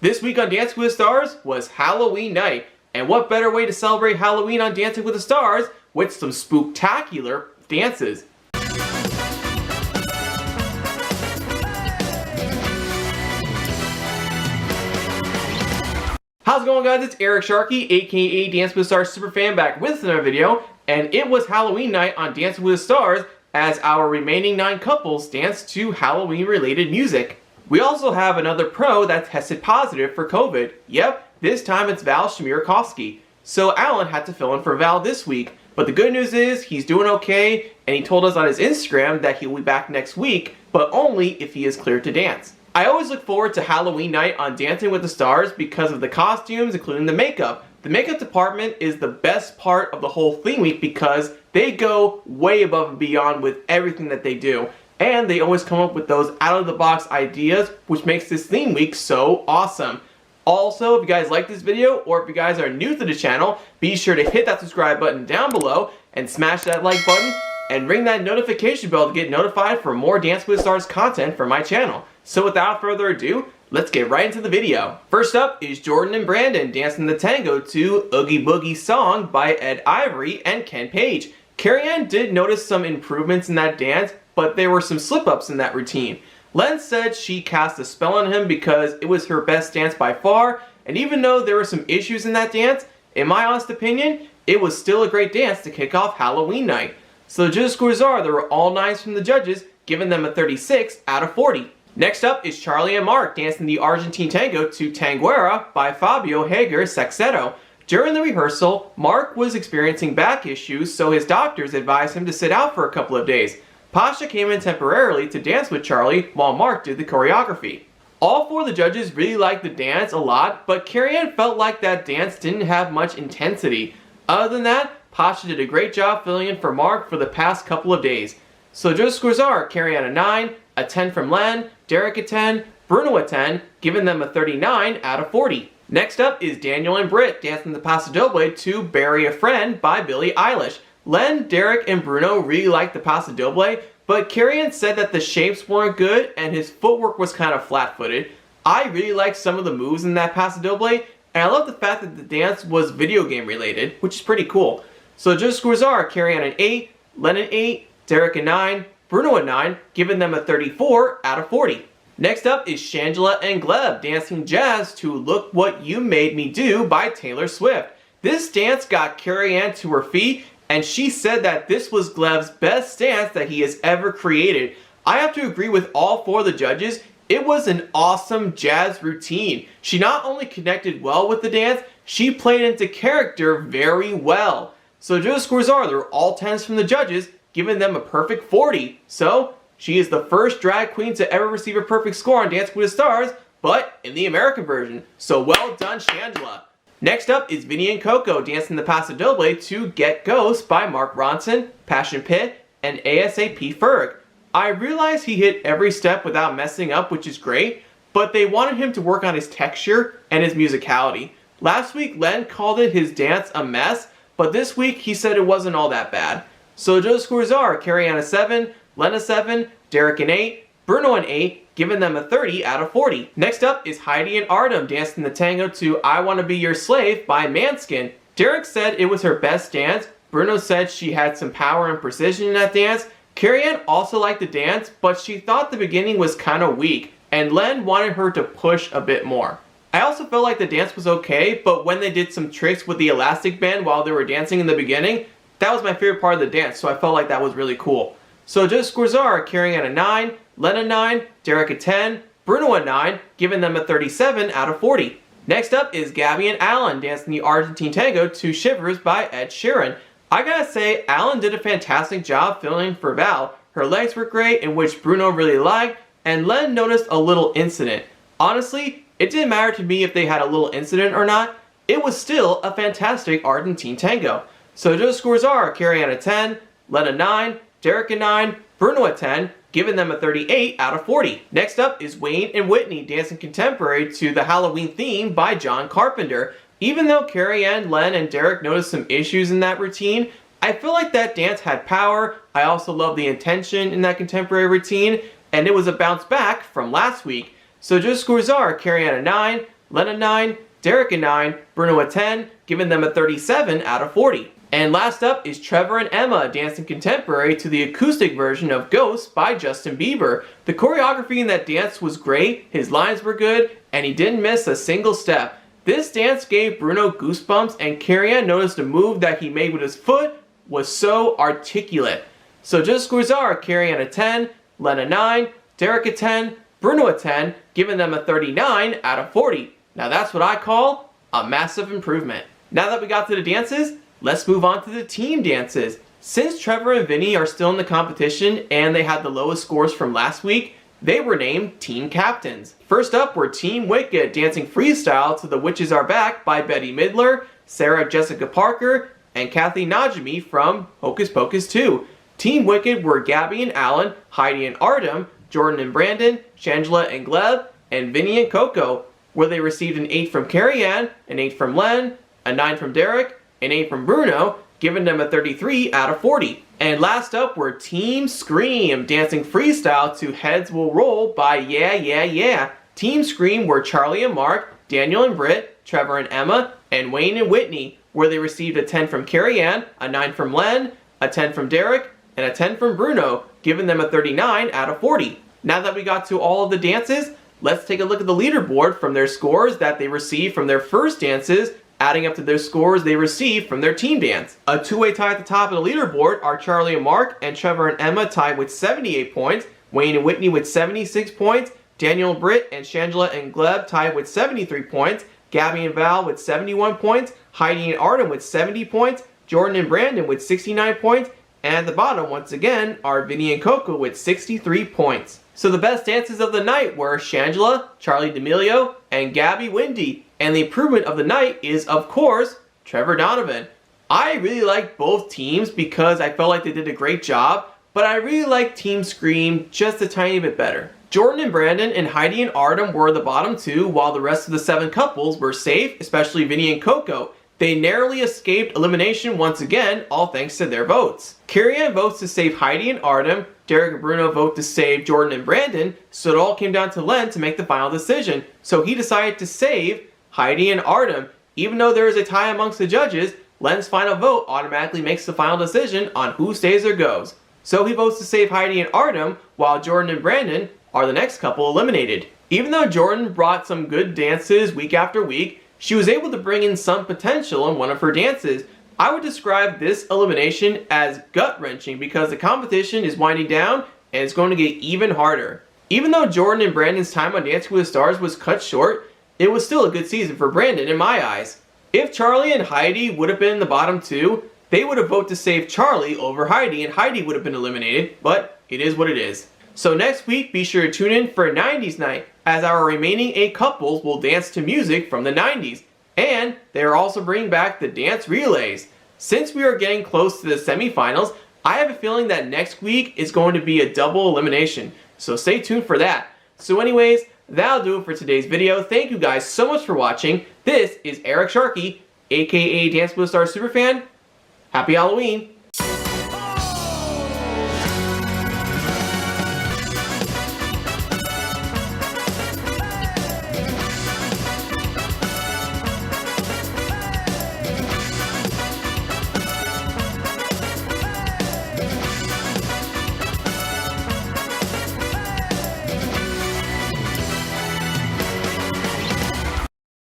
This week on Dancing with the Stars was Halloween night, and what better way to celebrate Halloween on Dancing with the Stars with some spooktacular dances. How's it going, guys? It's Eric Sharkey, aka Dancing with the Stars Superfan, back with another video, and it was Halloween night on Dancing with the Stars as our remaining 9 couples danced to Halloween related music. We also have another pro that tested positive for COVID. Yep, this time it's Val Shmierkowski. So Alan had to fill in for Val this week, but the good news is he's doing okay, and he told us on his Instagram that he'll be back next week, but only if he is cleared to dance. I always look forward to Halloween night on Dancing with the Stars because of the costumes, including the makeup. The makeup department is the best part of the whole theme week because they go way above and beyond with everything that they do. And they always come up with those out-of-the-box ideas, which makes this theme week so awesome. Also, if you guys like this video, or if you guys are new to the channel, be sure to hit that subscribe button down below, and smash that like button, and ring that notification bell to get notified for more Dance with the Stars content from my channel. So without further ado, let's get right into the video. First up is Jordan and Brandon dancing the tango to Oogie Boogie Song by Ed Ivory and Ken Page. Carrie Ann did notice some improvements in that dance, but there were some slip-ups in that routine. Len said she cast a spell on him because it was her best dance by far, and even though there were some issues in that dance, in my honest opinion, it was still a great dance to kick off Halloween night. So the judges' scores are, there were all 9s from the judges, giving them a 36 out of 40. Next up is Charlie and Mark dancing the Argentine tango to Tanguera by Fabio Hager Sexteto. During the rehearsal, Mark was experiencing back issues, so his doctors advised him to sit out for a couple of days. Pasha came in temporarily to dance with Charlie while Mark did the choreography. All 4 of the judges really liked the dance a lot, but Carrie Ann felt like that dance didn't have much intensity. Other than that, Pasha did a great job filling in for Mark for the past couple of days. So judges' scores are Carrie Ann a 9, a 10 from Len, Derek a 10, Bruno a 10, giving them a 39 out of 40. Next up is Daniel and Britt dancing the Paso Doble to Bury a Friend by Billie Eilish. Len, Derek, and Bruno really liked the Paso Doble, but Carrie Ann said that the shapes weren't good and his footwork was kind of flat-footed. I really liked some of the moves in that Paso Doble, and I love the fact that the dance was video game related, which is pretty cool. So judges' scores are Carrie Ann an 8, Len an 8, Derek a 9, Bruno a 9, giving them a 34 out of 40. Next up is Shangela and Gleb dancing jazz to Look What You Made Me Do by Taylor Swift. This dance got Carrie Ann to her feet, and she said that this was Gleb's best dance that he has ever created. I have to agree with all 4 of the judges. It was an awesome jazz routine. She not only connected well with the dance, she played into character very well. So judges' scores are, they're all 10s from the judges, giving them a perfect 40. So she is the first drag queen to ever receive a perfect score on Dancing with the Stars, but in the American version. So well done, Shangela. Next up is Vinny and Coco dancing the Paso Doble to Get Ghost by Mark Ronson, Passion Pit, and ASAP Ferg. I realize he hit every step without messing up, which is great, but they wanted him to work on his texture and his musicality. Last week, Len called it his dance a mess, but this week he said it wasn't all that bad. So judges' scores are Carrie Ann a 7, Len a 7, Derek an 8, Bruno an 8, giving them a 30 out of 40. Next up is Heidi and Artem dancing the tango to I Wanna Be Your Slave by Manskin. Derek said it was her best dance. Bruno said she had some power and precision in that dance. Carrie Ann also liked the dance, but she thought the beginning was kind of weak, and Len wanted her to push a bit more. I also felt like the dance was okay, but when they did some tricks with the elastic band while they were dancing in the beginning, that was my favorite part of the dance, so I felt like that was really cool. So judges' scores are Carrie Ann a 9, Len a 9, Derek a 10, Bruno a 9, giving them a 37 out of 40. Next up is Gabby and Alan dancing the Argentine tango to Shivers by Ed Sheeran. I gotta say, Alan did a fantastic job filling in for Val. Her legs were great, in which Bruno really liked, and Len noticed a little incident. Honestly, it didn't matter to me if they had a little incident or not. It was still a fantastic Argentine tango. So judges' scores are Carrie Ann a 10, Len a 9, Derek a 9, Bruno a 10, giving them a 38 out of 40. Next up is Wayne and Whitney dancing contemporary to the Halloween theme by John Carpenter. Even though Carrie Ann, Len, and Derek noticed some issues in that routine, I feel like that dance had power. I also love the intention in that contemporary routine, and it was a bounce back from last week. So judges' scores are Carrie Ann a 9, Len a 9, Derek a 9, Bruno a 10, giving them a 37 out of 40. And last up is Trevor and Emma dancing contemporary to the acoustic version of Ghost by Justin Bieber. The choreography in that dance was great, his lines were good, and he didn't miss a single step. This dance gave Bruno goosebumps, and Carrie-Anne noticed a move that he made with his foot was so articulate. So just scores are Carrie-Anne a 10, Len a 9, Derek a 10, Bruno a 10, giving them a 39 out of 40. Now that's what I call a massive improvement. Now that we got to the dances, let's move on to the team dances. Since Trevor and Vinny are still in the competition and they had the lowest scores from last week, they were named team captains. First up were Team Wicked dancing freestyle to The Witches Are Back by Bette Midler, Sarah Jessica Parker, and Kathy Najimy from Hocus Pocus 2. Team Wicked were Gabby and Alan, Heidi and Artem, Jordan and Brandon, Shangela and Gleb, and Vinny and Coco, where they received an 8 from Carrie-Anne, an 8 from Len, a 9 from Derek, an 8 from Bruno, giving them a 33 out of 40. And last up were Team Scream dancing freestyle to Heads Will Roll by Yeah Yeah Yeah. Team Scream were Charlie and Mark, Daniel and Britt, Trevor and Emma, and Wayne and Whitney, where they received a 10 from Carrie-Anne, a 9 from Len, a 10 from Derek, and a 10 from Bruno, giving them a 39 out of 40. Now that we got to all of the dances, let's take a look at the leaderboard from their scores that they received from their first dances, adding up to their scores they received from their team dance. A two-way tie at the top of the leaderboard are Charlie and Mark and Trevor and Emma tied with 78 points, Wayne and Whitney with 76 points, Daniel and Britt and Shangela and Gleb tied with 73 points, Gabby and Val with 71 points, Heidi and Artem with 70 points, Jordan and Brandon with 69 points, and at the bottom, once again, are Vinny and Coco with 63 points. So the best dances of the night were Shangela, Charlie D'Amelio, and Gabby Windy. And the improvement of the night is, of course, Trevor Donovan. I really liked both teams because I felt like they did a great job, but I really liked Team Scream just a tiny bit better. Jordan and Brandon and Heidi and Artem were the bottom two, while the rest of the 7 couples were safe, especially Vinny and Coco. They narrowly escaped elimination once again, all thanks to their votes. Carrie-Anne votes to save Heidi and Artem, Derek and Bruno vote to save Jordan and Brandon, so it all came down to Len to make the final decision. So he decided to save Heidi and Artem. Even though there is a tie amongst the judges, Len's final vote automatically makes the final decision on who stays or goes. So he votes to save Heidi and Artem, while Jordan and Brandon are the next couple eliminated. Even though Jordan brought some good dances week after week, she was able to bring in some potential in one of her dances. I would describe this elimination as gut-wrenching because the competition is winding down and it's going to get even harder. Even though Jordan and Brandon's time on Dancing with the Stars was cut short, it was still a good season for Brandon in my eyes. If Charlie and Heidi would have been in the bottom two, they would have voted to save Charlie over Heidi and Heidi would have been eliminated, but it is what it is. So next week, be sure to tune in for 90s night, as our remaining 8 couples will dance to music from the 90s. And they are also bringing back the dance relays. Since we are getting close to the semifinals, I have a feeling that next week is going to be a double elimination. So stay tuned for that. So anyways, that'll do it for today's video. Thank you guys so much for watching. This is Eric Sharkey, aka Dance with the Stars Superfan. Happy Halloween!